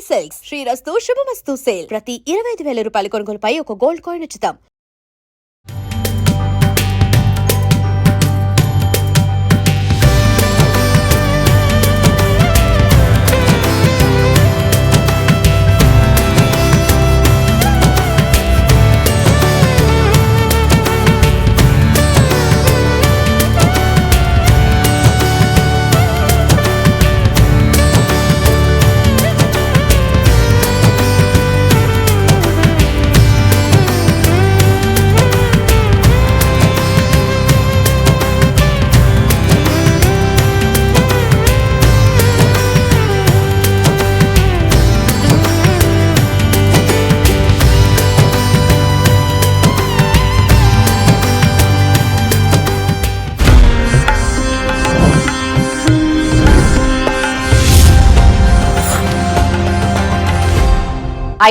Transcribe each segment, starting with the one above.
Silks శ్రీరస్తు శుభమస్తు sale ప్రతి 25,000 రూపాయల కొనుగోలుపై ఒక గోల్డ్ కాయిన్ ఉచితం.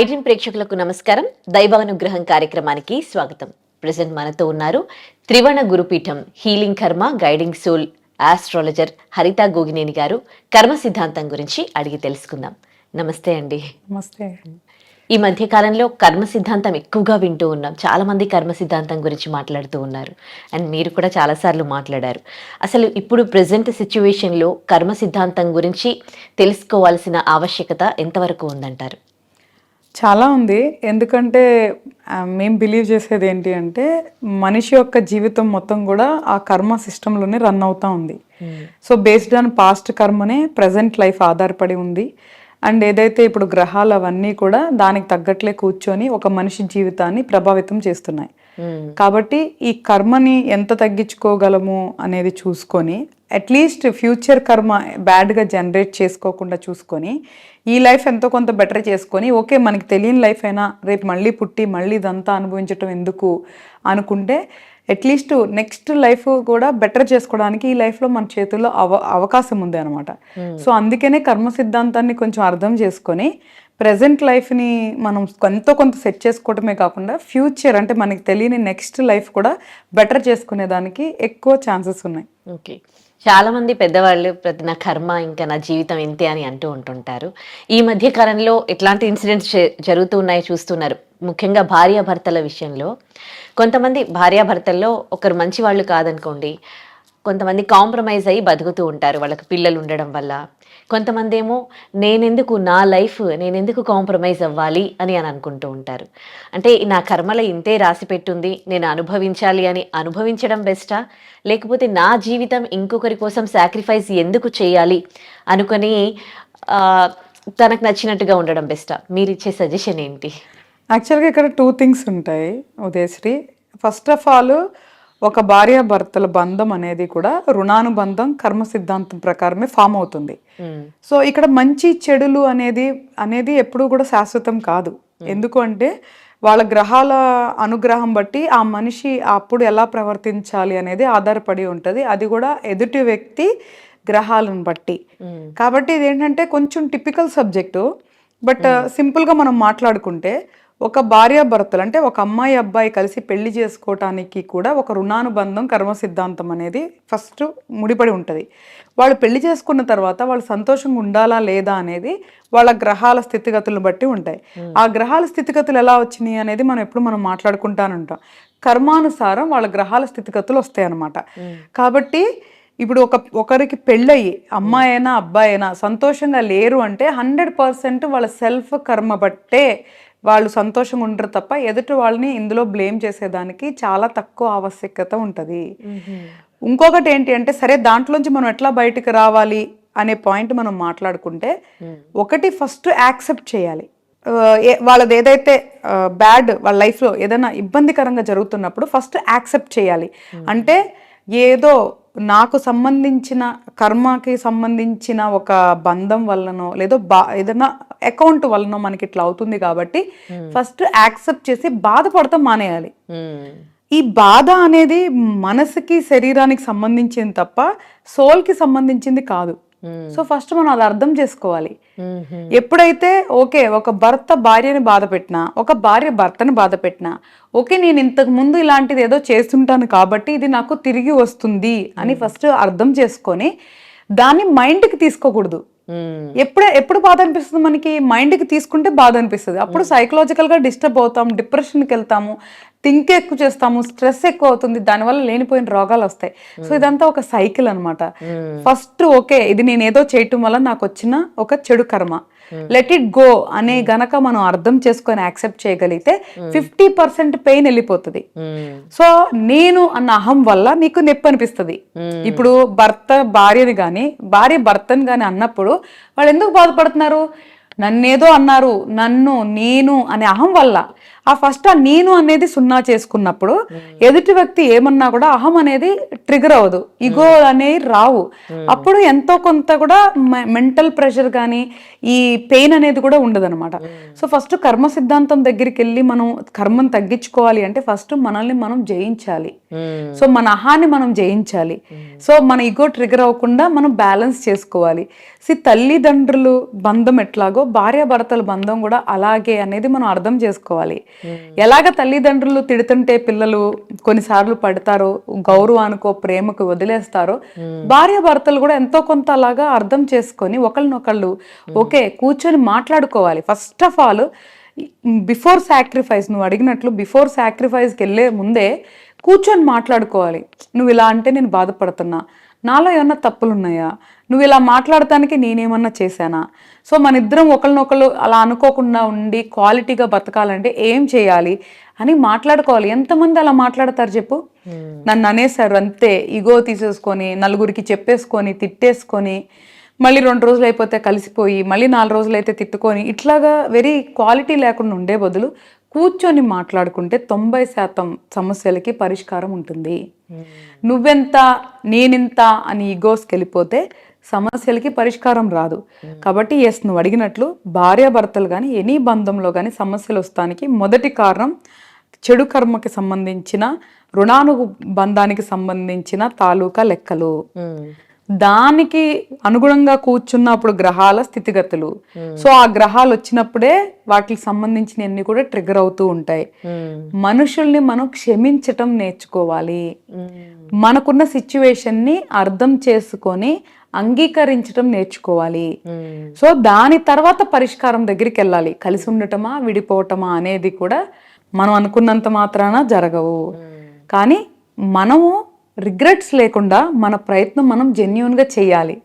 ఐడ్రీమ్ ప్రేక్షకులకు నమస్కారం. దైవానుగ్రహం కార్యక్రమానికి స్వాగతం. ప్రెసెంట్ మనతో ఉన్నారు త్రివర్ణ గురుపీఠం హీలింగ్ కర్మ గైడింగ్ సోల్ ఆస్ట్రాలజర్ హరిత గోగినేని గారు. కర్మ సిద్ధాంతం గురించి అడిగి తెలుసుకుందాం. నమస్తే అండి. నమస్తే. ఈ మధ్య కాలంలో కర్మ సిద్ధాంతం ఎక్కువగా వింటూ ఉన్నాం. చాలా మంది కర్మ సిద్ధాంతం గురించి మాట్లాడుతూ ఉన్నారు. అండ్ మీరు కూడా చాలాసార్లు మాట్లాడారు. అసలు ఇప్పుడు ప్రెసెంట్ సిచ్యువేషన్లో కర్మ సిద్ధాంతం గురించి తెలుసుకోవాల్సిన ఆవశ్యకత ఎంతవరకు ఉందంటారు? చాలా ఉంది. ఎందుకంటే మేము బిలీవ్ చేసేది ఏంటి అంటే మనిషి యొక్క జీవితం మొత్తం కూడా ఆ కర్మ సిస్టంలోనే రన్ అవుతూ ఉంది. సో బేస్డ్ ఆన్ పాస్ట్ కర్మనే ప్రజెంట్ లైఫ్ ఆధారపడి ఉంది. అండ్ ఏదైతే ఇప్పుడు గ్రహాలు అవన్నీ కూడా దానికి తగ్గట్లే కూర్చొని ఒక మనిషి జీవితాన్ని ప్రభావితం చేస్తున్నాయి. కాబట్టి ఈ కర్మని ఎంత తగ్గించుకోగలము అనేది చూసుకొని అట్లీస్ట్ ఫ్యూచర్ కర్మ బ్యాడ్గా జనరేట్ చేసుకోకుండా చూసుకొని ఈ లైఫ్ ఎంతో కొంత బెటర్ చేసుకొని ఓకే మనకి తెలియని లైఫ్ అయినా రేపు మళ్ళీ పుట్టి మళ్ళీ ఇదంతా అనుభవించటం ఎందుకు అనుకుంటే అట్లీస్ట్ నెక్స్ట్ లైఫ్ కూడా బెటర్ చేసుకోవడానికి ఈ లైఫ్లో మన చేతుల్లో అవకాశం ఉంది అనమాట. సో అందుకనే కర్మ సిద్ధాంతాన్ని కొంచెం అర్థం చేసుకొని ప్రజెంట్ లైఫ్ని మనం ఎంతో కొంత సెట్ చేసుకోవటమే కాకుండా ఫ్యూచర్ అంటే మనకి తెలియని నెక్స్ట్ లైఫ్ కూడా బెటర్ చేసుకునేదానికి ఎక్కువ ఛాన్సెస్ ఉన్నాయి. ఓకే. చాలా మంది పెద్దవాళ్ళు నా కర్మ ఇంకా నా జీవితం ఇంతే అని అంటూ ఉంటుంటారు. ఈ మధ్య కాలంలో ఎట్లాంటి ఇన్సిడెంట్స్ జరుగుతూ ఉన్నాయో చూస్తున్నారు. ముఖ్యంగా భార్యాభర్తల విషయంలో కొంతమంది భార్యాభర్తల్లో ఒకరు మంచి వాళ్ళు కాదనుకోండి, కొంతమంది కాంప్రమైజ్ అయ్యి బతుకుతూ ఉంటారు వాళ్ళకి పిల్లలు ఉండడం వల్ల. కొంతమంది ఏమో నా లైఫ్ నేనెందుకు కాంప్రమైజ్ అవ్వాలి అని అనుకుంటూ ఉంటారు. అంటే నా కర్మలో ఇంతే రాసి పెట్టుంది, నేను అనుభవించాలి అని అనుభవించడం బెస్టా, లేకపోతే నా జీవితం ఇంకొకరి కోసం సాక్రిఫైస్ ఎందుకు చేయాలి అనుకొని తనకు నచ్చినట్టుగా ఉండడం బెస్టా? మీరు ఇచ్చే సజెషన్ ఏంటి? యాక్చువల్గా ఇక్కడ 2 థింగ్స్ ఉంటాయి ఉదయశ్రీ. ఫస్ట్ ఆఫ్ ఆల్ ఒక భార్యాభర్తల బంధం అనేది కూడా రుణానుబంధం కర్మ సిద్ధాంతం ప్రకారమే ఫామ్ అవుతుంది. సో ఇక్కడ మంచి చెడులు అనేది ఎప్పుడూ కూడా శాశ్వతం కాదు. ఎందుకు అంటే వాళ్ళ గ్రహాల అనుగ్రహం బట్టి ఆ మనిషి అప్పుడు ఎలా ప్రవర్తించాలి అనేది ఆధారపడి ఉంటుంది. అది కూడా ఎదుటి వ్యక్తి గ్రహాలను బట్టి. కాబట్టి ఇదేంటంటే కొంచెం టిపికల్ సబ్జెక్టు. బట్ సింపుల్గా మనం మాట్లాడుకుంటే ఒక భార్యాభర్తలు అంటే ఒక అమ్మాయి అబ్బాయి కలిసి పెళ్లి చేసుకోవటానికి కూడా ఒక రుణానుబంధం కర్మ సిద్ధాంతం అనేది ఫస్ట్ ముడిపడి ఉంటుంది. వాళ్ళు పెళ్లి చేసుకున్న తర్వాత వాళ్ళు సంతోషంగా ఉండాలా లేదా అనేది వాళ్ళ గ్రహాల స్థితిగతులను బట్టి ఉంటాయి. ఆ గ్రహాల స్థితిగతులు ఎలా వచ్చినాయి అనేది మనం మాట్లాడుకుంటానంటాం. కర్మానుసారం వాళ్ళ గ్రహాల స్థితిగతులు వస్తాయి అన్నమాట. కాబట్టి ఇప్పుడు ఒకరికి పెళ్ళయి అమ్మాయి అయినా అబ్బాయి అయినా సంతోషంగా లేరు అంటే 100% వాళ్ళ సెల్ఫ్ కర్మ బట్టే వాళ్ళు సంతోషంగా ఉండరు తప్ప ఎదుటి వాళ్ళని ఇందులో బ్లేమ్ చేసేదానికి చాలా తక్కువ ఆవశ్యకత ఉంటుంది. ఇంకొకటి ఏంటి అంటే సరే దాంట్లోంచి మనం ఎట్లా బయటకు రావాలి అనే పాయింట్ మనం మాట్లాడుకుంటే ఒకటి ఫస్ట్ యాక్సెప్ట్ చేయాలి. వాళ్ళది ఏదైతే బ్యాడ్ వాళ్ళ లైఫ్లో ఏదైనా ఇబ్బందికరంగా జరుగుతున్నప్పుడు ఫస్ట్ యాక్సెప్ట్ చేయాలి. అంటే ఏదో నాకు సంబంధించిన కర్మకి సంబంధించిన ఒక బంధం వల్లనో లేదో ఏదైనా అకౌంట్ వల్లనో మనకి ఇట్లా అవుతుంది కాబట్టి ఫస్ట్ యాక్సెప్ట్ చేసి బాధపడతాం మానేయాలి. ఈ బాధ అనేది మనసుకి శరీరానికి సంబంధించింది తప్ప సోల్కి సంబంధించింది కాదు. సో ఫస్ట్ మనం అది అర్థం చేసుకోవాలి. ఎప్పుడైతే ఓకే ఒక భర్త భార్యని బాధ పెట్టినా ఒక భార్య భర్తని బాధ పెట్టినా ఓకే నేను ఇంతకు ముందు ఇలాంటిది ఏదో చేస్తుంటాను కాబట్టి ఇది నాకు తిరిగి వస్తుంది అని ఫస్ట్ అర్థం చేసుకొని దాన్ని మైండ్కి తీసుకోకూడదు. ఎప్పుడు బాధ అనిపిస్తుంది మనకి, మైండ్కి తీసుకుంటే బాధ అనిపిస్తుంది. అప్పుడు సైకలాజికల్గా డిస్టర్బ్ అవుతాం, డిప్రెషన్కి వెళ్తాము, థింక్ ఎక్కువ చేస్తాము, స్ట్రెస్ ఎక్కువ అవుతుంది, దానివల్ల లేనిపోయిన రోగాలు వస్తాయి. సో ఇదంతా ఒక సైకిల్ అనమాట. ఫస్ట్ ఓకే, ఇది నేను ఏదో చేయటం వల్ల నాకు వచ్చిన ఒక చెడు కర్మ, లెట్ ఇట్ గో అనే గనక మనం అర్థం చేసుకొని యాక్సెప్ట్ చేయగలిగితే 50% పెయిన్ వెళ్ళిపోతుంది. సో నేను అన్న అహం వల్ల నీకు నొప్పి అనిపిస్తుంది. ఇప్పుడు భర్త భార్యని కానీ భార్య భర్తని కానీ అన్నప్పుడు వాళ్ళు ఎందుకు బాధపడుతున్నారు? నన్నేదో అన్నారు, నేను అనే అహం వల్ల. ఆ నేను అనేది సున్నా చేసుకున్నప్పుడు ఎదుటి వ్యక్తి ఏమన్నా కూడా అహం అనేది ట్రిగర్ అవ్వదు, ఇగో అనేవి రావు. అప్పుడు ఎంతో కొంత కూడా మెంటల్ ప్రెషర్ కానీ ఈ పెయిన్ అనేది కూడా ఉండదన్నమాట. సో ఫస్ట్ కర్మ సిద్ధాంతం దగ్గరికి వెళ్ళి మనం కర్మను తగ్గించుకోవాలి అంటే ఫస్ట్ మనల్ని మనం జయించాలి. సో మన అహాన్ని మనం జయించాలి. సో మన ఇగో ట్రిగర్ అవ్వకుండా మనం బ్యాలెన్స్ చేసుకోవాలి. తల్లిదండ్రులు బంధం ఎట్లాగో భార్యాభర్తల బంధం కూడా అలాగే అనేది మనం అర్థం చేసుకోవాలి. ఎలాగ తల్లిదండ్రులు తిడుతుంటే పిల్లలు కొన్నిసార్లు పడతారో, గౌరవానికో ప్రేమకు వదిలేస్తారో, భార్యాభర్తలు కూడా ఎంతో కొంత అలాగా అర్థం చేసుకొని ఒకళ్ళనొకళ్ళు ఓకే కూర్చొని మాట్లాడుకోవాలి. First of all before sacrifice, నువ్వు అడిగినట్లు బిఫోర్ సాక్రిఫైస్కి వెళ్ళే ముందే కూర్చొని మాట్లాడుకోవాలి. నువ్వు ఇలా అంటే నేను బాధపడుతున్నా, నాలో ఏమన్నా తప్పులు ఉన్నాయా, నువ్వు ఇలా మాట్లాడటానికి నేనేమన్నా చేశానా? సో మన ఇద్దరం ఒకరినొకరు అలా అనుకోకుండా ఉండి క్వాలిటీగా బతకాలంటే ఏం చేయాలి అని మాట్లాడుకోవాలి. ఎంతమంది అలా మాట్లాడతారు చెప్పు? నన్ను అనేసారు అంతే, ఇగో తీసేసుకొని నలుగురికి చెప్పేసుకొని తిట్టేసుకొని మళ్ళీ 2 రోజులు అయిపోతే కలిసిపోయి మళ్ళీ 4 రోజులు అయితే తిట్టుకొని ఇట్లాగా వెరీ క్వాలిటీ లేకుండా ఉండే బదులు కూర్చొని మాట్లాడుకుంటే 90% సమస్యలకి పరిష్కారం ఉంటుంది. నువ్వెంత నేనెంత అని ఈగోస్కి వెళ్ళిపోతే సమస్యలకి పరిష్కారం రాదు. కాబట్టి ఎస్, నువ్వు అడిగినట్లు భార్యాభర్తలు కానీ ఎనీ బంధంలో కానీ సమస్యలు వస్తానికి మొదటి కారణం చెడు కర్మకి సంబంధించిన రుణానుబంధానికి సంబంధించిన తాలూకా లెక్కలు. దానికి అనుగుణంగా కూర్చున్నప్పుడు గ్రహాల స్థితిగతులు. సో ఆ గ్రహాలు వచ్చినప్పుడే వాటికి సంబంధించిన అన్ని కూడా ట్రిగర్ అవుతూ ఉంటాయి. మనుషుల్ని మనం క్షమించటం నేర్చుకోవాలి. మనకున్న సిచ్యువేషన్ ని అర్థం చేసుకొని అంగీకరించటం నేర్చుకోవాలి. సో దాని తర్వాత పరిష్కారం దగ్గరికి వెళ్ళాలి. కలిసి ఉండటమా విడిపోవటమా అనేది కూడా మనం అనుకున్నంత మాత్రాన జరగవు. కానీ మనము రిగ్రెట్స్ లేకుండా మన ప్రయత్నం మనం జెన్యూన్గా చేయాలి.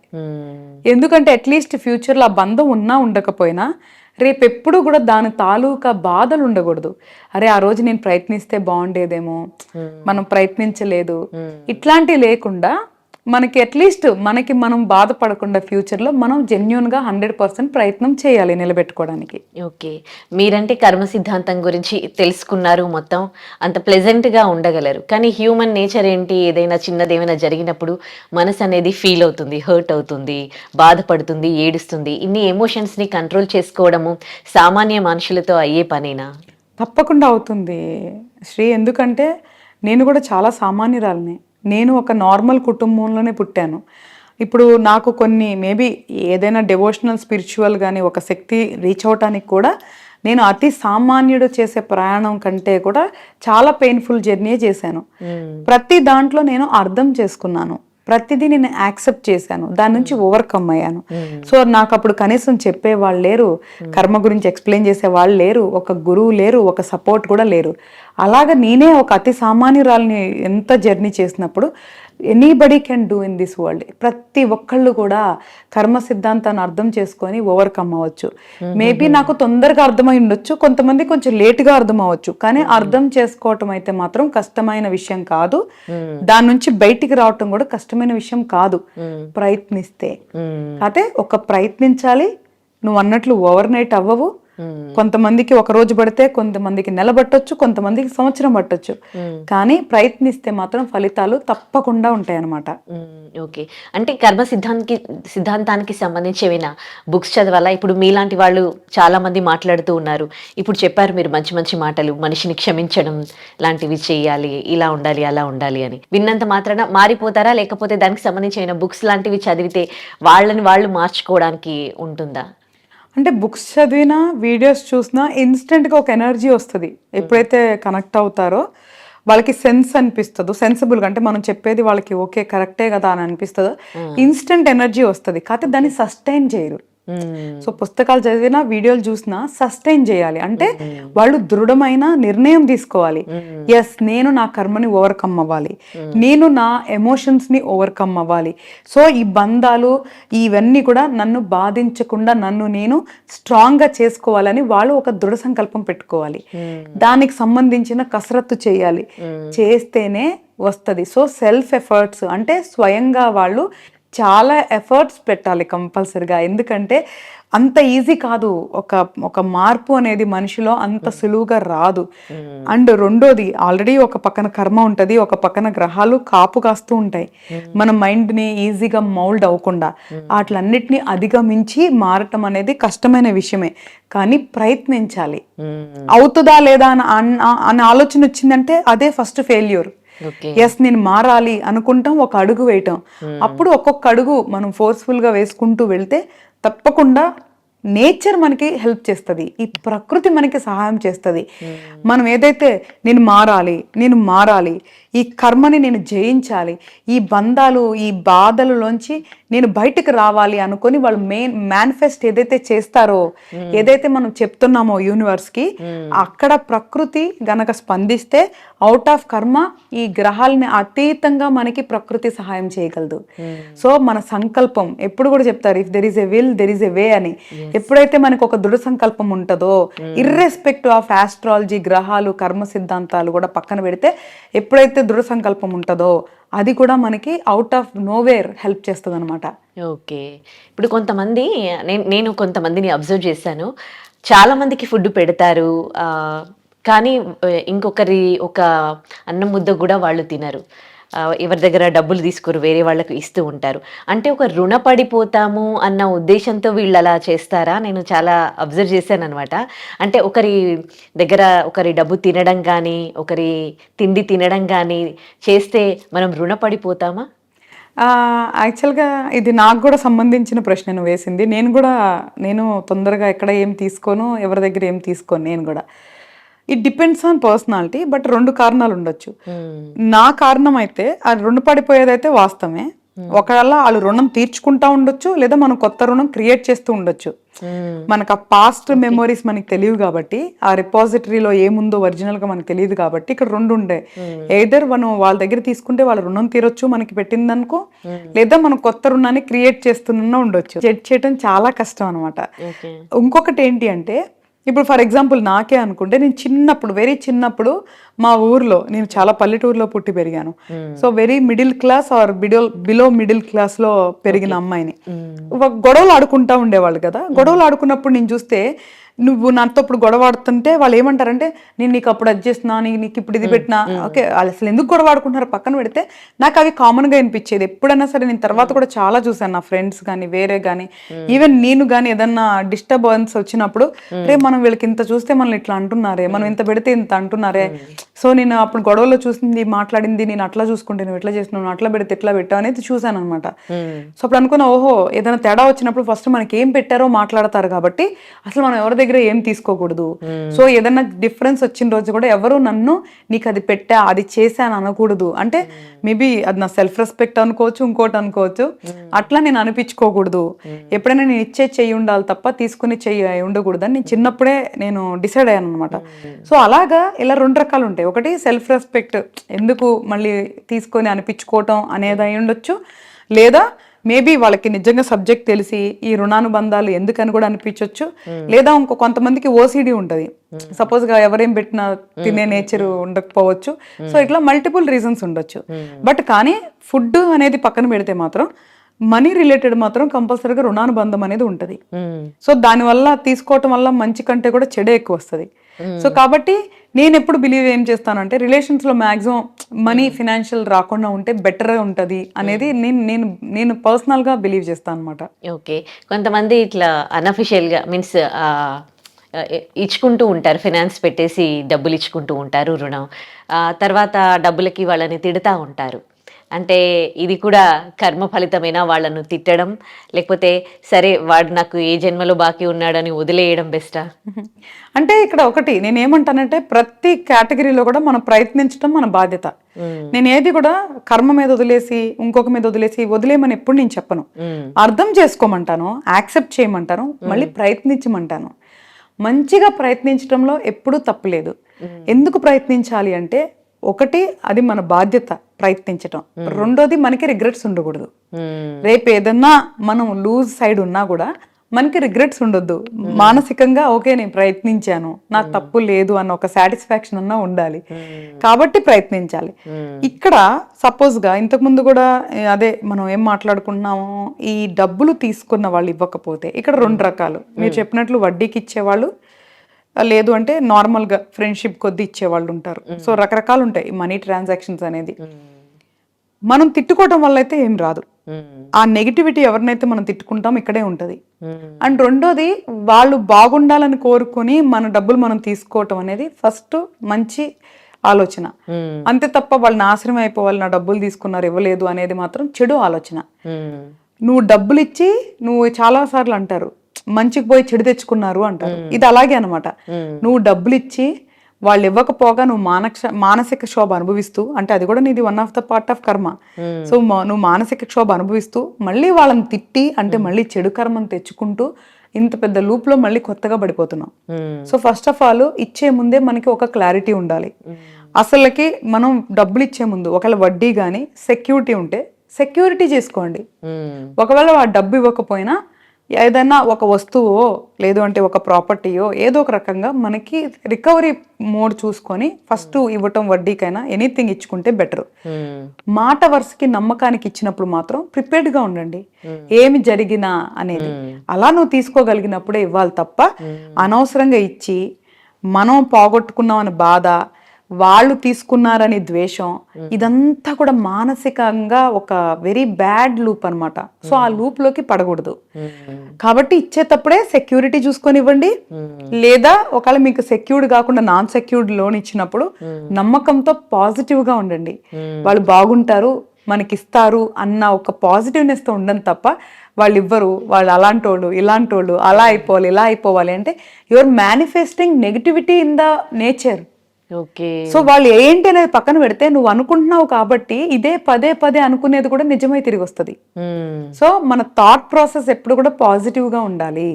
ఎందుకంటే అట్లీస్ట్ ఫ్యూచర్లో ఆ బంధం ఉన్నా ఉండకపోయినా రేపెప్పుడు కూడా దాని తాలూకా బాధలు ఉండకూడదు. అరే ఆ రోజు నేను ప్రయత్నిస్తే బాగుండేదేమో, మనం ప్రయత్నించలేదు, ఇట్లాంటివి లేకుండా మనకి అట్లీస్ట్ మనకి మనం బాధపడకుండా ఫ్యూచర్లో మనం జెన్యూన్గా 100% ప్రయత్నం చేయాలి నిలబెట్టుకోవడానికి. ఓకే, మీరంటే కర్మ సిద్ధాంతం గురించి తెలుసుకున్నారు, మొత్తం అంత ప్లెజెంట్గా ఉండగలరు. కానీ హ్యూమన్ నేచర్ ఏంటి, ఏదైనా చిన్నది ఏమైనా జరిగినప్పుడు మనసు అనేది ఫీల్ అవుతుంది, హర్ట్ అవుతుంది, బాధపడుతుంది, ఏడుస్తుంది. ఇన్ని ఎమోషన్స్ని కంట్రోల్ చేసుకోవడము సామాన్య మనుషులతో అయ్యే పనేనా? తప్పకుండా అవుతుంది శ్రీ. ఎందుకంటే నేను కూడా చాలా సామాన్యురాలిని. నేను ఒక నార్మల్ కుటుంబంలోనే పుట్టాను. ఇప్పుడు నాకు కొన్ని మేబీ ఏదైనా డెవోషనల్ స్పిరిచువల్ కానీ ఒక శక్తి రీచ్ అవటానికి కూడా నేను అతి సామాన్యుడు చేసే ప్రయాణం కంటే కూడా చాలా పెయిన్ఫుల్ జర్నీ చేశాను. ప్రతి దాంట్లో నేను అర్థం చేసుకున్నాను, ప్రతిదీ నేను యాక్సెప్ట్ చేశాను, దాని నుంచి ఓవర్కమ్ అయ్యాను. సో నాకు అప్పుడు కనీసం చెప్పేవాళ్ళు లేరు, కర్మ గురించి ఎక్స్ప్లెయిన్ చేసే వాళ్ళు లేరు, ఒక గురువు లేరు, ఒక సపోర్ట్ కూడా లేరు. అలాగ నేనే ఒక అతి సామాన్యురాలని ఎంత జర్నీ చేసినప్పుడు anybody can do in this world. ప్రతి ఒక్కళ్ళు కూడా కర్మ సిద్ధాంతాన్ని అర్థం చేసుకొని ఓవర్కమ్ అవ్వచ్చు. మేబీ నాకు తొందరగా అర్థమై ఉండొచ్చు, కొంతమంది కొంచెం లేట్గా అర్థం అవ్వచ్చు. కానీ అర్థం చేసుకోవటం అయితే మాత్రం కష్టమైన విషయం కాదు. దాని నుంచి బయటికి రావటం కూడా కష్టమైన విషయం కాదు, ప్రయత్నిస్తే. అయితే ఒక ప్రయత్నించాలి. నువ్వు అన్నట్లు ఓవర్ నైట్ అవ్వవు. కొంతమందికి ఒక రోజు పడితే, కొంతమందికి నెల పట్టొచ్చు, కొంతమందికి సంవత్సరం పట్టొచ్చు. కానీ ప్రయత్నిస్తే మాత్రం ఫలితాలు తప్పకుండా ఉంటాయి అన్నమాట. ఓకే, అంటే కర్మ సిద్ధాంతానికి సంబంధించి ఏమైనా బుక్స్ చదవాలా? ఇప్పుడు మీలాంటి వాళ్ళు చాలా మంది మాట్లాడుతూ ఉన్నారు. ఇప్పుడు చెప్పారు మీరు మంచి మంచి మాటలు, మనిషిని క్షమించడం లాంటివి చేయాలి, ఇలా ఉండాలి, అలా ఉండాలి అని. విన్నంత మాత్రాన మారిపోతారా? లేకపోతే దానికి సంబంధించి ఏమైనా బుక్స్ లాంటివి చదివితే వాళ్ళని వాళ్ళు మార్చుకోవడానికి ఉంటుందా? అంటే బుక్స్ చదివినా వీడియోస్ చూసినా ఇన్స్టెంట్గా ఒక ఎనర్జీ వస్తుంది. ఎప్పుడైతే కనెక్ట్ అవుతారో వాళ్ళకి సెన్స్ అనిపిస్తుందో, సెన్సిబుల్గా అంటే మనం చెప్పేది వాళ్ళకి ఓకే కరెక్టే కదా అని అనిపిస్తుందో, ఇన్స్టెంట్ ఎనర్జీ వస్తుంది. కాకపోతే దాన్ని సస్టైన్ చేయరు. సో పుస్తకాలు చదివినా వీడియోలు చూసినా సస్టైన్ చేయాలి అంటే వాళ్ళు దృఢమైన నిర్ణయం తీసుకోవాలి. ఎస్, నేను నా కర్మని ఓవర్కమ్ అవ్వాలి, నేను నా ఎమోషన్స్ ని ఓవర్కమ్ అవ్వాలి. సో ఈ బంధాలు ఇవన్నీ కూడా నన్ను బాధించకుండా నన్ను నేను స్ట్రాంగ్ గా చేసుకోవాలని వాళ్ళు ఒక దృఢ సంకల్పం పెట్టుకోవాలి. దానికి సంబంధించిన కసరత్తు చేయాలి, చేస్తేనే వస్తుంది. సో సెల్ఫ్ ఎఫర్ట్స్ అంటే స్వయంగా వాళ్ళు చాలా ఎఫర్ట్స్ పెట్టాలి కంపల్సరిగా. ఎందుకంటే అంత ఈజీ కాదు, ఒక మార్పు అనేది మనిషిలో అంత సులువుగా రాదు. అండ్ రెండోది, ఆల్రెడీ ఒక పక్కన కర్మ ఉంటుంది, ఒక పక్కన గ్రహాలు కాపు కాస్తూ ఉంటాయి మన మైండ్ని ఈజీగా మౌల్డ్ అవ్వకుండా. వాటిలన్నిటిని అధిగమించి మారటం అనేది కష్టమైన విషయమే, కానీ ప్రయత్నించాలి. అవుతుందా లేదా అని ఆలోచన వచ్చిందంటే అదే ఫస్ట్ ఫెయిల్యూర్. ఎస్, నేను మారాలి అనుకుంటాం, ఒక అడుగు వేయటం. అప్పుడు ఒక్కొక్క అడుగు మనం ఫోర్స్ఫుల్ గా వేసుకుంటూ వెళ్తే తప్పకుండా నేచర్ మనకి హెల్ప్ చేస్తుంది, ఈ ప్రకృతి మనకి సహాయం చేస్తుంది. మనం ఏదైతే నేను మారాలి, ఈ కర్మని నేను జయించాలి, ఈ బంధాలు ఈ బాధలలోంచి నేను బయటకు రావాలి అనుకొని వాళ్ళు మేనిఫెస్ట్ ఏదైతే చేస్తారో, ఏదైతే మనం చెప్తున్నామో యూనివర్స్ కి, అక్కడ ప్రకృతి గనక స్పందిస్తే అవుట్ ఆఫ్ కర్మ ఈ గ్రహాలని అతీతంగా మనకి ప్రకృతి సహాయం చేయగలదు. సో మన సంకల్పం ఎప్పుడు కూడా చెప్తారు, if there is a will there is a way అని. ఎప్పుడైతే మనకు ఒక దృఢ సంకల్పం ఉంటుందో, ఇర్రెస్పెక్టివ్ ఆఫ్ ఆస్ట్రాలజీ, గ్రహాలు, కర్మ సిద్ధాంతాలు కూడా పక్కన పెడితే, ఎప్పుడైతే దృఢ సంకల్పం ఉంటుందో అది కూడా మనకి అవుట్ ఆఫ్ నోవేర్ హెల్ప్ చేస్తుంది అనమాట. ఓకే, ఇప్పుడు కొంతమంది నేను కొంతమందిని అబ్జర్వ్ చేశాను, చాలా మందికి ఫుడ్ పెడతారు కానీ ఇంకొకరి ఒక అన్నం ముద్ద కూడా వాళ్ళు తినరు, ఎవరి దగ్గర డబ్బులు తీసుకోరు, వేరే వాళ్ళకు ఇస్తూ ఉంటారు. అంటే ఒక రుణపడిపోతాము అన్న ఉద్దేశంతో వీళ్ళు అలా చేస్తారా? నేను చాలా అబ్జర్వ్ చేశాను అనమాట. అంటే ఒకరి దగ్గర ఒకరి డబ్బు తినడం కానీ, ఒకరి తిండి తినడం కానీ చేస్తే మనం రుణపడిపోతామా? యాక్చువల్గా ఇది నాకు కూడా సంబంధించిన ప్రశ్న నువ్వు వేసింది. నేను తొందరగా ఎక్కడ ఏం తీసుకోను, ఎవరి దగ్గర ఏం తీసుకోను. నేను కూడా it depends on personality. But 2 కారణాలు ఉండొచ్చు. నా కారణం అయితే అది రుణపడిపోయేదైతే వాస్తవమే. ఒకవేళ వాళ్ళు రుణం తీర్చుకుంటా ఉండొచ్చు, లేదా మనం కొత్త రుణం క్రియేట్ చేస్తూ ఉండొచ్చు. మనకు ఆ పాస్ట్ మెమోరీస్ మనకి తెలియదు కాబట్టి, ఆ రిపాజిటరీలో ఏముందో ఒరిజినల్ గా మనకు తెలియదు కాబట్టి ఇక్కడ 2 ఉండే. ఎయిదర్ మనం వాళ్ళ దగ్గర తీసుకుంటే వాళ్ళ రుణం తీరొచ్చు మనకి పెట్టిందనుకో, లేదా మనం కొత్త రుణాన్ని క్రియేట్ చేస్తున్నా ఉండొచ్చు. జడ్జ్ చేయడం చాలా కష్టం అనమాట. ఇంకొకటి ఏంటి అంటే, ఇప్పుడు ఫర్ ఎగ్జాంపుల్ నాకే అనుకుంటే, నేను చిన్నప్పుడు వెరీ చిన్నప్పుడు మా ఊర్లో, నేను చాలా పల్లెటూరులో పుట్టి పెరిగాను. So very middle class or below middle class లో పెరిగిన అమ్మాయిని. గొడవలు ఆడుకుంటా ఉండేవాళ్ళు కదా. గొడవలు ఆడుకున్నప్పుడు నేను చూస్తే, నువ్వు నాతో ఇప్పుడు గొడవ ఆడుతుంటే వాళ్ళు ఏమంటారంటే, నేను నీకు అప్పుడు అది చేస్తున్నా, నీకు ఇప్పుడు ఇది పెట్టినా. ఓకే, వాళ్ళు అసలు ఎందుకు గొడవ ఆడుకుంటున్నారు పక్కన పెడితే, నాకు అవి కామన్ గా అనిపించేది. ఎప్పుడైనా సరే నేను తర్వాత కూడా చాలా చూసాను, నా ఫ్రెండ్స్ కానీ వేరే కానీ ఈవెన్ నేను కానీ ఏదన్నా డిస్టర్బెన్స్ వచ్చినప్పుడు, రే మనం వీళ్ళకి ఇంత చూస్తే మనల్ని ఇట్లా అంటున్నారే, మనం ఇంత పెడితే ఇంత అంటున్నారే. సో నేను అప్పుడు గొడవలో చూసింది మాట్లాడింది, నేను అట్లా చూసుకుంటే నువ్వు ఎట్లా చేస్తున్నావు, అట్లా పెడితే ఎట్లా పెట్టావు అనేది చూసాను అనమాట. సో అప్పుడు అనుకున్నా, ఓహో ఏదైనా తేడా వచ్చినప్పుడు ఫస్ట్ మనకి ఏం పెట్టారో మాట్లాడతారు కాబట్టి అసలు మనం ఎవరి దగ్గర ఏం తీసుకోకూడదు. సో ఏదైనా డిఫరెన్స్ వచ్చిన రోజు కూడా ఎవరు నన్ను నీకు అది పెట్టా అది చేశాను అనకూడదు. అంటే మేబీ అది నా సెల్ఫ్ రెస్పెక్ట్ అనుకోవచ్చు, ఇంకోటి అనుకోవచ్చు. అట్లా నేను అనిపించుకోకూడదు. ఎప్పుడైనా నేను ఇచ్చే చెయ్యి ఉండాలి తప్ప తీసుకుని చెయ్యి ఉండకూడదు అని నేను చిన్నప్పుడే నేను డిసైడ్ అయ్యాను అనమాట. సో అలాగా ఇలా 2 రకాలు ఉంటాయి. ఒకటి సెల్ఫ్ రెస్పెక్ట్, ఎందుకు మళ్ళీ తీసుకొని అనిపించుకోవటం అనేది అయి ఉండొచ్చు, లేదా మేబీ వాళ్ళకి నిజంగా సబ్జెక్ట్ తెలిసి ఈ రుణానుబంధాలు ఎందుకని కూడా అనిపించవచ్చు. లేదా కొంతమందికి ఓసిడి ఉంటుంది, సపోజ్ గా ఎవరేం పెట్టినా తినే నేచర్ ఉండకపోవచ్చు. సో ఇట్లా మల్టిపుల్ రీజన్స్ ఉండొచ్చు. బట్ కానీ ఫుడ్ అనేది పక్కన పెడితే మాత్రం మనీ రిలేటెడ్ మాత్రం కంపల్సరీగా రుణానుబంధం అనేది ఉంటుంది. సో దానివల్ల తీసుకోవటం వల్ల మంచి కంటే కూడా చెడే ఎక్కువ వస్తుంది. సో కాబట్టి నేను ఎప్పుడు బిలీవ్ ఏం చేస్తానంటే, రిలేషన్స్ లో మాక్సిమం మనీ ఫినాన్షియల్ రాకుండా ఉంటే బెటర్ ఉంటది అనేది నేను పర్సనల్ గా బిలీవ్ చేస్తాను అనమాట. ఓకే, కొంతమంది ఇట్లా అన్అఫిషియల్ గా మీన్స్ ఇచ్చుకుంటూ ఉంటారు, ఫినాన్స్ పెట్టేసి డబ్బులు ఇచ్చుకుంటూ ఉంటారు రుణం. తర్వాత డబ్బులకి వాళ్ళని తిడతా ఉంటారు. అంటే ఇది కూడా కర్మ ఫలితమేనా వాళ్ళను తిట్టడం, లేకపోతే సరే వాడు నాకు ఏ జన్మలో బాకీ ఉన్నాడని వదిలేయడం బెస్టా? అంటే ఇక్కడ ఒకటి నేనేమంటానంటే ప్రతి కేటగిరీలో కూడా మనం ప్రయత్నించడం మన బాధ్యత. నేను ఏది కూడా కర్మ మీద వదిలేసి ఇంకొక మీద వదిలేసి వదిలేయమని ఎప్పుడు నేను చెప్పను. అర్థం చేసుకోమంటాను, యాక్సెప్ట్ చేయమంటాను, మళ్ళీ ప్రయత్నించమంటాను. మంచిగా ప్రయత్నించడంలో ఎప్పుడూ తప్పులేదు. ఎందుకు ప్రయత్నించాలి అంటే ఒకటి అది మన బాధ్యత ప్రయత్నించటం, రెండోది మనకి రిగ్రెట్స్ ఉండకూడదు. రేపు ఏదన్నా మనం లూజ్ సైడ్ ఉన్నా కూడా మనకి రిగ్రెట్స్ ఉండొద్దు. మానసికంగా ఓకే నేను ప్రయత్నించాను, నాకు తప్పు లేదు అన్న ఒక సాటిస్ఫాక్షన్ అన్నా ఉండాలి. కాబట్టి ప్రయత్నించాలి. ఇక్కడ సపోజ్ గా ఇంతకు ముందు కూడా అదే మనం ఏం మాట్లాడుకుంటున్నాము, ఈ డబ్బులు తీసుకున్న వాళ్ళు ఇవ్వకపోతే ఇక్కడ రెండు రకాలు. మీరు చెప్పినట్లు వడ్డీకి ఇచ్చేవాళ్ళు, లేదు అంటే నార్మల్ గా ఫ్రెండ్షిప్ కొద్ది ఇచ్చేవాళ్ళు ఉంటారు. సో రకరకాలు ఉంటాయి మనీ ట్రాన్సాక్షన్స్ అనేది. మనం తిట్టుకోవటం వల్ల అయితే ఏం రాదు. ఆ నెగిటివిటీ ఎవరినైతే మనం తిట్టుకుంటాం ఇక్కడే ఉంటది. అండ్ రెండోది వాళ్ళు బాగుండాలని కోరుకొని మన డబ్బులు మనం తీసుకోవటం అనేది ఫస్ట్ మంచి ఆలోచన. అంతే తప్ప వాళ్ళు నాశనం అయిపోవాలి, నా డబ్బులు తీసుకున్నారు ఇవ్వలేదు అనేది మాత్రం చెడు ఆలోచన. నువ్వు డబ్బులు ఇచ్చి నువ్వు చాలా సార్లు అంటారు మంచికి పోయి చెడు తెచ్చుకున్నారు అంటారు. ఇది అలాగే అనమాట. నువ్వు డబ్బులు ఇచ్చి వాళ్ళు ఇవ్వకపోగా నువ్వు మానసిక క్షోభ అనుభవిస్తూ, అంటే అది కూడా నీది one of the part of కర్మ. సో నువ్వు మానసిక క్షోభ అనుభవిస్తూ మళ్ళీ వాళ్ళని తిట్టి అంటే మళ్ళీ చెడు కర్మను తెచ్చుకుంటూ ఇంత పెద్ద లూప్ లో మళ్ళీ కొత్తగా పడిపోతున్నాం. సో ఫస్ట్ ఆఫ్ ఆల్ ఇచ్చే ముందే మనకి ఒక క్లారిటీ ఉండాలి. అసలుకి మనం డబ్బులు ఇచ్చే ముందు ఒకవేళ వడ్డీ గానీ సెక్యూరిటీ ఉంటే సెక్యూరిటీ చేసుకోండి. ఒకవేళ ఆ డబ్బు ఇవ్వకపోయినా ఏదైనా ఒక వస్తువో లేదు అంటే ఒక ప్రాపర్టీయో ఏదో ఒక రకంగా మనకి రికవరీ మోడ్ చూసుకొని ఫస్ట్ ఇవ్వటం, వడ్డీకైనా ఎనీథింగ్ ఇచ్చుకుంటే బెటర్. మాట వరుసకి నమ్మకానికి ఇచ్చినప్పుడు మాత్రం ప్రిపేర్డ్ గా ఉండండి ఏమి జరిగినా అనేది. అలా నువ్వు తీసుకోగలిగినప్పుడే ఇవ్వాలి తప్ప అనవసరంగా ఇచ్చి మనం పోగొట్టుకున్నాం అని బాధ, వాళ్ళు తీసుకున్నారని ద్వేషం, ఇదంతా కూడా మానసికంగా ఒక వెరీ బ్యాడ్ లూప్ అనమాట. సో ఆ లూప్ లోకి పడకూడదు. కాబట్టి ఇచ్చేటప్పుడే సెక్యూరిటీ చూసుకొని ఇవ్వండి. లేదా ఒకవేళ మీకు సెక్యూర్డ్ కాకుండా నాన్ సెక్యూర్డ్ లోన్ ఇచ్చినప్పుడు నమ్మకంతో పాజిటివ్ గా ఉండండి. వాళ్ళు బాగుంటారు, మనకి ఇస్తారు అన్న ఒక పాజిటివ్నెస్ తో ఉండండి తప్ప వాళ్ళు ఇవ్వరు, వాళ్ళు అలాంటి వాళ్ళు ఇలాంటి వాళ్ళు, అలా అయిపోవాలి ఇలా అయిపోవాలి అంటే your manifesting negativity in the nature. So వాళ్ళు ఏంటి అనేది పక్కన పెడితే నువ్వు అనుకుంటున్నావు కాబట్టి ఇదే పదే పదే అనుకునేది కూడా నిజమై తిరిగి వస్తుంది. సో మన థాట్ ప్రాసెస్ ఎప్పుడు కూడా పాజిటివ్ గా ఉండాలి.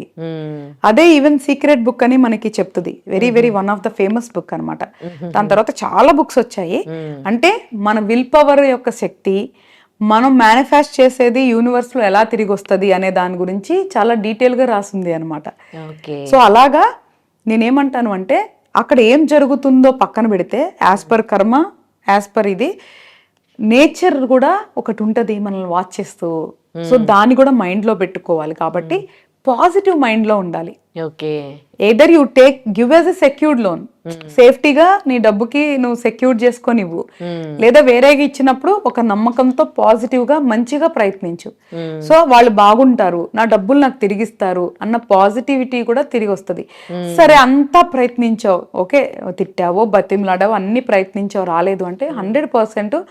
అదే ఈవెన్ సీక్రెట్ బుక్ అని మనకి చెప్తుంది. Very very one of the famous book అనమాట. దాని తర్వాత చాలా బుక్స్ వచ్చాయి. అంటే మన విల్ పవర్ యొక్క శక్తి, మనం మేనిఫెస్ట్ చేసేది యూనివర్స్ లో ఎలా తిరిగి వస్తుంది అనే దాని గురించి చాలా డీటెయిల్ గా రాసింది అనమాట. సో అలాగా నేనేమంటాను అంటే అక్కడ ఏం జరుగుతుందో పక్కన పెడితే యాజ్ పర్ కర్మ, యాజ్ పర్ ఇది నేచర్ కూడా ఒకటి ఉంటది మనల్ని వాచ్ చేస్తూ. సో దాన్ని కూడా మైండ్ లో పెట్టుకోవాలి. కాబట్టి పాజిటివ్ మైండ్ లో ఉండాలి. Either you give as a secured loan, సేఫ్టీగా నీ డబ్బుకి నువ్వు సెక్యూర్ చేసుకొని ఇవ్వు. లేదా వేరేగా ఇచ్చినప్పుడు ఒక నమ్మకంతో పాజిటివ్ గా మంచిగా ప్రయత్నించు. సో వాళ్ళు బాగుంటారు, నా డబ్బులు నాకు తిరిగిస్తారు అన్న పాజిటివిటీ కూడా తిరిగి వస్తుంది. సరే అంతా ప్రయత్నించావు, ఓకే తిట్టావో బతిమలాడావో అన్ని ప్రయత్నించావు రాలేదు అంటే 100%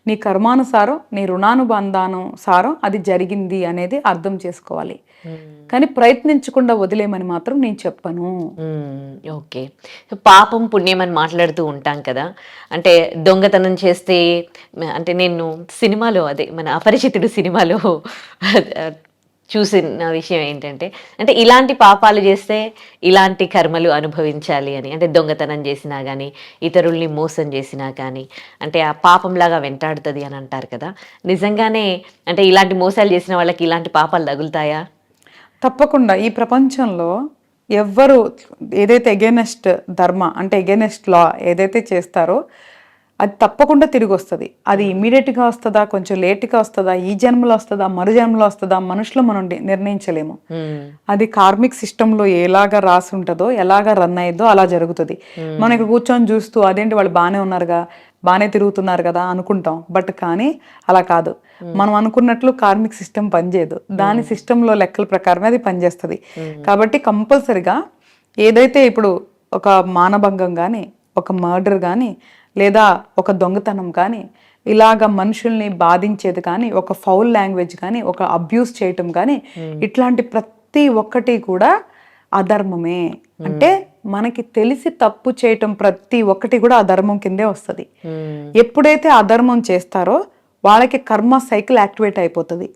నీ కర్మానుసారం నీ రుణానుబంధానుసారం అది జరిగింది అనేది అర్థం చేసుకోవాలి. కానీ ప్రయత్నించకుండా వదిలేమని మాత్రం నేను చెప్పను. ఓకే, పాపం పుణ్యం అని మాట్లాడుతూ ఉంటాం కదా. అంటే దొంగతనం చేస్తే, అంటే నేను సినిమాలో అదే మన అపరిచితుడు సినిమాలో చూసిన విషయం ఏంటంటే, అంటే ఇలాంటి పాపాలు చేస్తే ఇలాంటి కర్మలు అనుభవించాలి అని. అంటే దొంగతనం చేసినా కానీ, ఇతరుల్ని మోసం చేసినా కానీ అంటే ఆ పాపంలాగా వెంటాడుతుంది అని అంటారు కదా. నిజంగానే అంటే ఇలాంటి మోసాలు చేసిన వాళ్ళకి ఇలాంటి పాపాలు తగులుతాయా? తప్పకుండా. ఈ ప్రపంచంలో ఎవ్వరు ఏదైతే ఎగెనెస్ట్ ధర్మ అంటే ఎగెనెస్ట్ లా ఏదైతే చేస్తారో అది తప్పకుండా తిరిగి వస్తుంది. అది ఇమీడియట్గా వస్తుందా, కొంచెం లేట్గా వస్తుందా, ఈ జన్మలో వస్తుందా, మరు జన్మలో వస్తుందా, మనుషులు మనం నిర్ణయించలేము. అది కార్మిక్ సిస్టంలో ఎలాగా రాసి ఉంటుందో, ఎలాగా రన్ అయ్యిద్దో అలా జరుగుతుంది. మనం ఇక్కడ కూర్చొని చూస్తూ అదేంటి వాళ్ళు బాగానే ఉన్నారుగా, బాగానే తిరుగుతున్నారు కదా అనుకుంటాం. బట్ కానీ అలా కాదు. మనం అనుకున్నట్లు కార్మిక్ సిస్టమ్ పనిచేయదు. దాని సిస్టంలో లెక్కల ప్రకారమే అది పనిచేస్తుంది. కాబట్టి కంపల్సరిగా ఏదైతే ఇప్పుడు ఒక మానభంగం కానీ, ఒక మర్డర్ కానీ, లేదా ఒక దొంగతనం కానీ, ఇలాగ మనుషుల్ని బాధించేది కానీ, ఒక ఫౌల్ లాంగ్వేజ్ కానీ, ఒక అబ్యూస్ చేయటం కానీ, ఇట్లాంటి ప్రతి ఒక్కటి కూడా అధర్మమే. అంటే మనకి తెలిసి తప్పు చేయటం ప్రతి ఒక్కటి కూడా అధర్మం కిందే వస్తుంది. ఎప్పుడైతే అధర్మం చేస్తారో వాళ్ళకి కర్మ సైకిల్ యాక్టివేట్ అయిపోతుంది.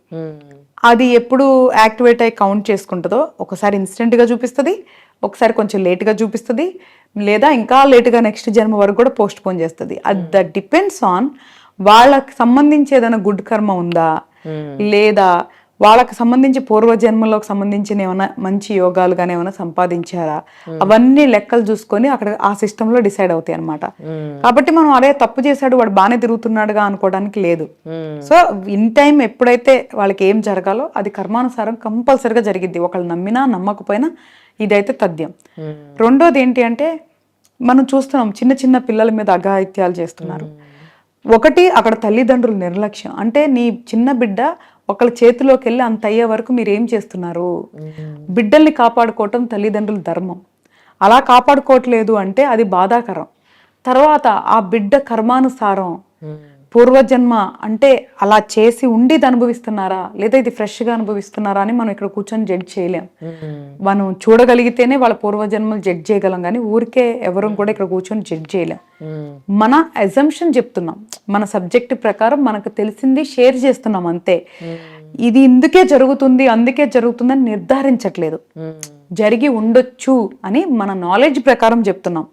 అది ఎప్పుడు యాక్టివేట్ అయి కౌంట్ చేసుకుంటుందో, ఒకసారి ఇన్స్టెంట్గా చూపిస్తుంది, ఒకసారి కొంచెం లేట్గా చూపిస్తుంది, లేదా ఇంకా లేటుగా నెక్స్ట్ జన్మ వరకు కూడా పోస్ట్ పోన్ చేస్తుంది. అది దట్ డిపెండ్స్ ఆన్ వాళ్ళకి సంబంధించి ఏదైనా గుడ్ కర్మ ఉందా, లేదా వాళ్ళకి సంబంధించి పూర్వజన్మలోకి సంబంధించిన ఏమైనా మంచి యోగాలు కానీ ఏమైనా సంపాదించారా, అవన్నీ లెక్కలు చూసుకొని అక్కడ ఆ సిస్టంలో డిసైడ్ అవుతాయి అనమాట. కాబట్టి మనం అదే తప్పు చేశాడు వాడు బాగానే తిరుగుతున్నాడుగా అనుకోవడానికి లేదు. సో ఇన్ టైం ఎప్పుడైతే వాళ్ళకి ఏం జరగాలో అది కర్మానుసారం కంపల్సరిగా జరిగిద్ది, ఒకళ్ళు నమ్మినా నమ్మకపోయినా. ఇదైతే తథ్యం. రెండోది ఏంటి అంటే, మనం చూస్తున్నాం చిన్న చిన్న పిల్లల మీద అఘాయిత్యాలు చేస్తున్నారు. ఒకటి, అక్కడ తల్లిదండ్రుల నిర్లక్ష్యం. అంటే నీ చిన్న బిడ్డ ఒకళ్ళ చేతిలోకి వెళ్ళి అంత అయ్యే వరకు మీరు ఏం చేస్తున్నారు? బిడ్డల్ని కాపాడుకోవటం తల్లిదండ్రుల ధర్మం. అలా కాపాడుకోవట్లేదు అంటే అది బాధాకరం. తర్వాత ఆ బిడ్డ కర్మానుసారం పూర్వజన్మ అంటే అలా చేసి ఉండి ఇది అనుభవిస్తున్నారా, లేదా ఇది ఫ్రెష్గా అనుభవిస్తున్నారా అని మనం ఇక్కడ కూర్చొని జడ్జ్ చేయలేం. మనం చూడగలిగితేనే వాళ్ళ పూర్వజన్మలు జడ్జ్ చేయగలం, కానీ ఊరికే ఎవరు కూడా ఇక్కడ కూర్చొని జడ్జ్ చేయలేం. మన అజంప్షన్ చెప్తున్నాం, మన సబ్జెక్ట్ ప్రకారం మనకు తెలిసింది షేర్ చేస్తున్నాం అంతే. ఇది ఇందుకే జరుగుతుంది అందుకే జరుగుతుందని నిర్ధారించట్లేదు. జరిగి ఉండొచ్చు అని మన నాలెడ్జ్ ప్రకారం చెప్తున్నాం.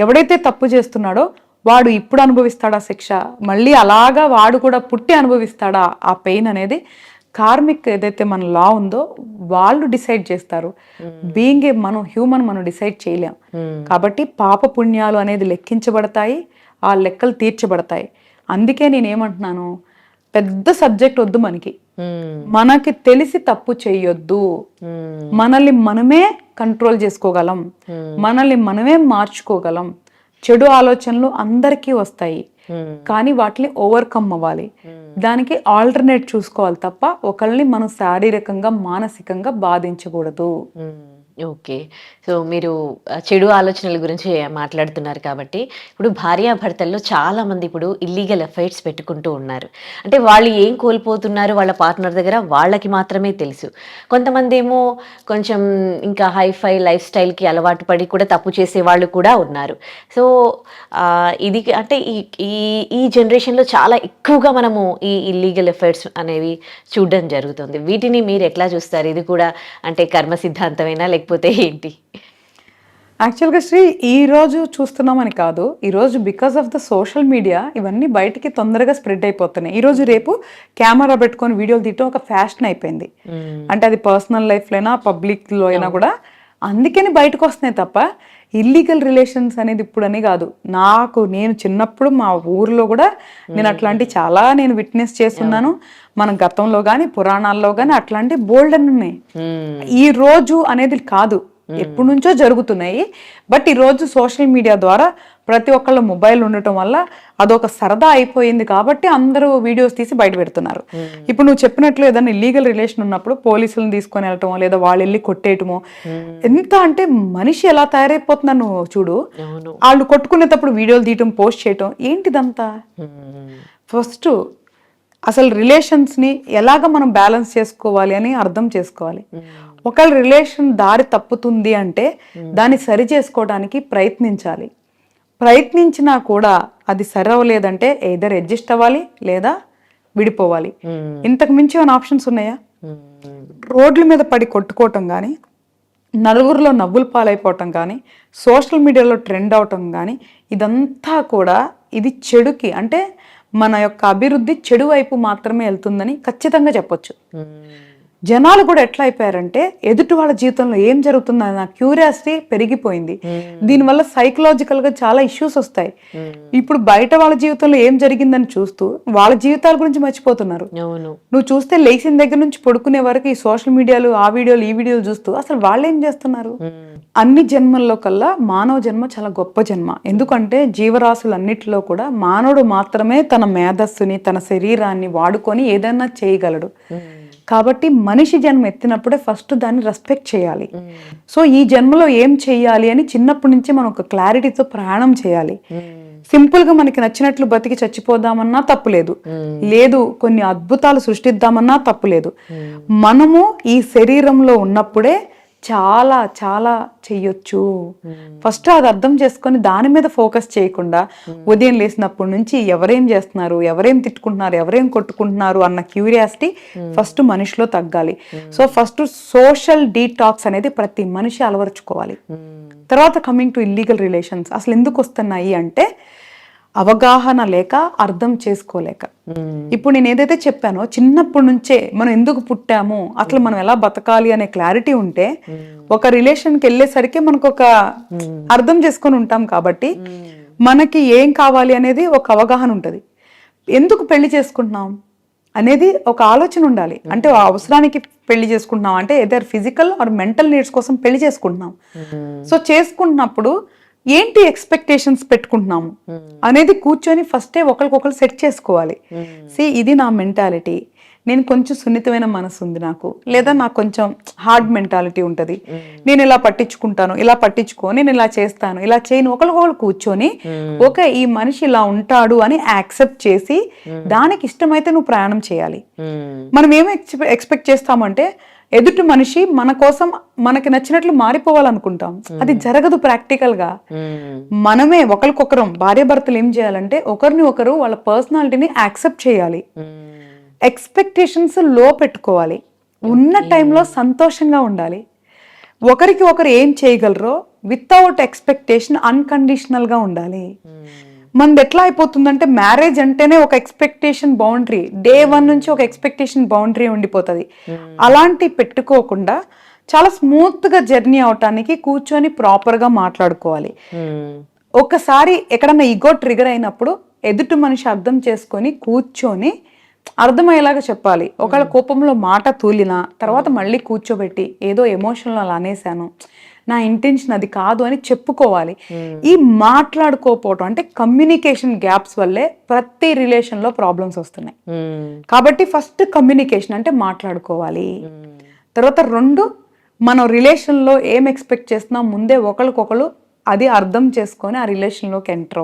ఎవడైతే తప్పు చేస్తున్నాడో వాడు ఇప్పుడు అనుభవిస్తాడా శిక్ష, మళ్ళీ అలాగా వాడు కూడా పుట్టి అనుభవిస్తాడా ఆ పెయిన్ అనేది కార్మిక్ ఏదైతే మన లా ఉందో వాళ్ళు డిసైడ్ చేస్తారు. బీయింగ్ ఏ మనం హ్యూమన్ మనం డిసైడ్ చేయలేం. కాబట్టి పాప పుణ్యాలు అనేది లెక్కించబడతాయి, ఆ లెక్కలు తీర్చబడతాయి. అందుకే నేనేమంటున్నాను, పెద్ద సబ్జెక్ట్ వద్దు మనకి తెలిసి తప్పు చేయొద్దు. మనల్ని మనమే కంట్రోల్ చేసుకోగలం, మనల్ని మనమే మార్చుకోగలం. చెడు ఆలోచనలు అందరికీ వస్తాయి, కానీ వాటిని ఓవర్కమ్ అవ్వాలి. దానికి ఆల్టర్నేట్ చూసుకోవాలి తప్ప ఒకళ్ళని మనం శారీరకంగా మానసికంగా బాధించకూడదు. ఓకే. సో మీరు చెడు ఆలోచనల గురించి మాట్లాడుతున్నారు కాబట్టి, ఇప్పుడు భార్యాభర్తల్లో చాలామంది ఇప్పుడు ఇల్లీగల్ అఫైర్స్ పెట్టుకుంటూ ఉన్నారు. అంటే వాళ్ళు ఏం కోల్పోతున్నారు వాళ్ళ పార్ట్నర్ దగ్గర వాళ్ళకి మాత్రమే తెలుసు. కొంతమంది ఏమో కొంచెం ఇంకా హైఫై లైఫ్ స్టైల్కి అలవాటు పడి కూడా తప్పు చేసే వాళ్ళు కూడా ఉన్నారు. సో ఇది అంటే ఈ జనరేషన్లో చాలా ఎక్కువగా మనము ఈ ఇల్లీగల్ అఫైర్స్ అనేవి చూడడం జరుగుతుంది. వీటిని మీరు ఎట్లా చూస్తారు? ఇది కూడా అంటే కర్మ సిద్ధాంతమేనా లేకపోతే ఏంటి? యాక్చువల్గా శ్రీ, ఈరోజు చూస్తున్నామని కాదు, ఈరోజు because of the social media ఇవన్నీ బయటికి తొందరగా స్ప్రెడ్ అయిపోతున్నాయి. ఈరోజు రేపు కెమెరా పెట్టుకొని వీడియోలు తీయటం ఒక ఫ్యాషన్ అయిపోయింది. అంటే అది పర్సనల్ లైఫ్లో అయినా పబ్లిక్లో అయినా కూడా అందుకని బయటకు వస్తున్నాయి తప్ప ఇల్లీగల్ రిలేషన్స్ అనేది ఇప్పుడని కాదు. నేను చిన్నప్పుడు మా ఊర్లో కూడా నేను అట్లాంటి చాలా నేను విట్నెస్ చేస్తున్నాను. మన గతంలో కానీ పురాణాల్లో కానీ అట్లాంటి బోల్డ్ అని ఉన్నాయి. ఈ రోజు అనేది కాదు, ఎప్పటి నుంచో జరుగుతున్నాయి. బట్ ఈ రోజు సోషల్ మీడియా ద్వారా ప్రతి ఒక్కళ్ళ మొబైల్ ఉండటం వల్ల అదొక సరదా అయిపోయింది కాబట్టి అందరూ వీడియోస్ తీసి బయట పెడుతున్నారు. ఇప్పుడు నువ్వు చెప్పినట్లు ఏదైనా ఇల్లీగల్ రిలేషన్ ఉన్నప్పుడు పోలీసులను తీసుకొని వెళ్ళటమో లేదా వాళ్ళు వెళ్ళి కొట్టేయటమో, ఎంత అంటే మనిషి ఎలా తయారైపోతున్నా నువ్వు చూడు. వాళ్ళు కొట్టుకునేటప్పుడు వీడియోలు తీయటం పోస్ట్ చేయటం ఏంటిదంతా? ఫస్ట్ అసలు రిలేషన్స్ని ఎలాగ మనం బ్యాలెన్స్ చేసుకోవాలి అని అర్థం చేసుకోవాలి. ఒకళ్ళ రిలేషన్ దారి తప్పుతుంది అంటే దాన్ని సరి చేసుకోవడానికి ప్రయత్నించాలి. ప్రయత్నించినా కూడా అది సరి అవ్వలేదంటే ఎయిదర్ అడ్జస్ట్ అవ్వాలి లేదా విడిపోవాలి. ఇంతకు మించి ఏమైనా ఆప్షన్స్ ఉన్నాయా? రోడ్ల మీద పడి కొట్టుకోవటం కానీ, నలుగురిలో నవ్వులు పాలైపోవటం కానీ, సోషల్ మీడియాలో ట్రెండ్ అవటం కానీ, ఇదంతా కూడా ఇది చెడుకి, అంటే మన యొక్క అభివృద్ధి చెడు వైపు మాత్రమే వెళ్తుందని ఖచ్చితంగా చెప్పొచ్చు. జనాలు కూడా ఎట్లా అయిపోయారంటే ఎదుటి వాళ్ళ జీవితంలో ఏం జరుగుతుందని నా క్యూరియాసిటీ పెరిగిపోయింది. దీనివల్ల సైకలాజికల్ గా చాలా ఇష్యూస్ వస్తాయి. ఇప్పుడు బయట వాళ్ళ జీవితంలో ఏం జరిగిందని చూస్తూ వాళ్ళ జీవితాల గురించి మర్చిపోతున్నారు. నువ్వు చూస్తే లేచిన దగ్గర నుంచి పడుకునే వరకు ఈ సోషల్ మీడియాలు ఆ వీడియోలు ఈ వీడియోలు చూస్తూ అసలు వాళ్ళు ఏం చేస్తున్నారు? అన్ని జన్మల్లో కల్లా మానవ జన్మ చాలా గొప్ప జన్మ. ఎందుకంటే జీవరాశులన్నిటిలో కూడా మానవుడు మాత్రమే తన మేధస్సుని తన శరీరాన్ని వాడుకొని ఏదైనా చేయగలడు. కాబట్టి మనిషి జన్మ ఎత్తినప్పుడే ఫస్ట్ దాన్ని రెస్పెక్ట్ చేయాలి. సో ఈ జన్మలో ఏం చెయ్యాలి అని చిన్నప్పటి నుంచి మనం ఒక క్లారిటీతో ప్రయాణం చేయాలి. సింపుల్ గా మనకి నచ్చినట్లు బతికి చచ్చిపోదామన్నా తప్పులేదు, లేదు కొన్ని అద్భుతాలు సృష్టిద్దామన్నా తప్పులేదు. మనము ఈ శరీరంలో ఉన్నప్పుడే చాలా చాలా చెయ్యొచ్చు. ఫస్ట్ అది అర్థం చేసుకొని దాని మీద ఫోకస్ చేయకుండా ఉదయం లేసినప్పటి నుంచి ఎవరేం చేస్తున్నారు, ఎవరేం తిట్టుకుంటున్నారు, ఎవరేం కొట్టుకుంటున్నారు అన్న క్యూరియాసిటీ ఫస్ట్ మనిషిలో తగ్గాలి. సో ఫస్ట్ సోషల్ డీటాక్స్ అనేది ప్రతి మనిషి అలవరుచుకోవాలి. తర్వాత కమింగ్ టు ఇల్లీగల్ రిలేషన్స్ అసలు ఎందుకు వస్తున్నాయి అంటే అవగాహన లేక, అర్థం చేసుకోలేక. ఇప్పుడు నేను ఏదైతే చెప్పానో చిన్నప్పటి నుంచే మనం ఎందుకు పుట్టాము, అసలు మనం ఎలా బతకాలి అనే క్లారిటీ ఉంటే ఒక రిలేషన్కి వెళ్ళేసరికి మనకు ఒక అర్థం చేసుకొని ఉంటాం కాబట్టి మనకి ఏం కావాలి అనేది ఒక అవగాహన ఉంటుంది. ఎందుకు పెళ్లి చేసుకుంటున్నాం అనేది ఒక ఆలోచన ఉండాలి. అంటే ఆ అవసరానికి పెళ్లి చేసుకుంటున్నాం అంటే ఏదైనా ఫిజికల్ ఆర్ మెంటల్ నీడ్స్ కోసం పెళ్లి చేసుకుంటున్నాం. సో చేసుకుంటున్నప్పుడు ఏంటి ఎక్స్పెక్టేషన్స్ పెట్టుకుంటున్నాము అనేది కూర్చొని ఫస్టే ఒకరికొకరు సెట్ చేసుకోవాలి. ఇది నా మెంటాలిటీ, నేను కొంచెం సున్నితమైన మనసు ఉంది నాకు, లేదా నాకు కొంచెం హార్డ్ మెంటాలిటీ ఉంటుంది, నేను ఇలా పట్టించుకుంటాను, ఇలా పట్టించుకో, నేను ఇలా చేస్తాను, ఇలా చేయను. ఒకరికొకరు కూర్చొని ఓకే ఈ మనిషి ఇలా ఉంటాడు అని యాక్సెప్ట్ చేసి దానికి ఇష్టమైతే నువ్వు ప్రయాణం చేయాలి. మనం ఏం ఎక్స్పెక్ట్ చేస్తామంటే ఎదుటి మనిషి మన కోసం మనకి నచ్చినట్లు మారిపోవాలనుకుంటాం. అది జరగదు ప్రాక్టికల్ గా. మనమే ఒకరికొకరం భార్యాభర్తలు ఏం చేయాలంటే ఒకరిని ఒకరు వాళ్ళ పర్సనాలిటీని యాక్సెప్ట్ చేయాలి. ఎక్స్పెక్టేషన్స్ లో పెట్టుకోవాలి. ఉన్న టైంలో సంతోషంగా ఉండాలి. ఒకరికి ఒకరు ఏం చేయగలరో వితౌట్ ఎక్స్పెక్టేషన్ అన్కండిషనల్ గా ఉండాలి. మనది ఎట్లా అయిపోతుందంటే మ్యారేజ్ అంటేనే ఒక ఎక్స్పెక్టేషన్ బౌండరీ, డే 1 నుంచి ఒక ఎక్స్పెక్టేషన్ బౌండరీ ఉండిపోతుంది. అలాంటి పెట్టుకోకుండా చాలా స్మూత్ గా జర్నీ అవటానికి కూర్చొని ప్రాపర్ గా మాట్లాడుకోవాలి. ఒకసారి ఎక్కడన్నా ఈగో ట్రిగర్ అయినప్పుడు ఎదుటి మనిషి అర్థం చేసుకొని కూర్చొని అర్థమయ్యేలాగా చెప్పాలి. ఒకళ్ళ కోపంలో మాట తూలినా తర్వాత మళ్ళీ కూర్చోబెట్టి ఏదో ఎమోషనల్ అలా అనేసాను, నా ఇంటెన్షన్ అది కాదు అని చెప్పుకోవాలి. ఈ మాట్లాడుకోకపోవటం అంటే కమ్యూనికేషన్ గ్యాప్స్ వల్లే ప్రతి రిలేషన్ లో ప్రాబ్లమ్స్ వస్తున్నాయి. కాబట్టి ఫస్ట్ కమ్యూనికేషన్ అంటే మాట్లాడుకోవాలి. తర్వాత 2 మనం రిలేషన్ లో ఏం ఎక్స్పెక్ట్ చేస్తున్నాం ముందే ఒకరికొకరు అది అర్థం చేసుకొని ఆ రిలేషన్ లోకి ఎంటర్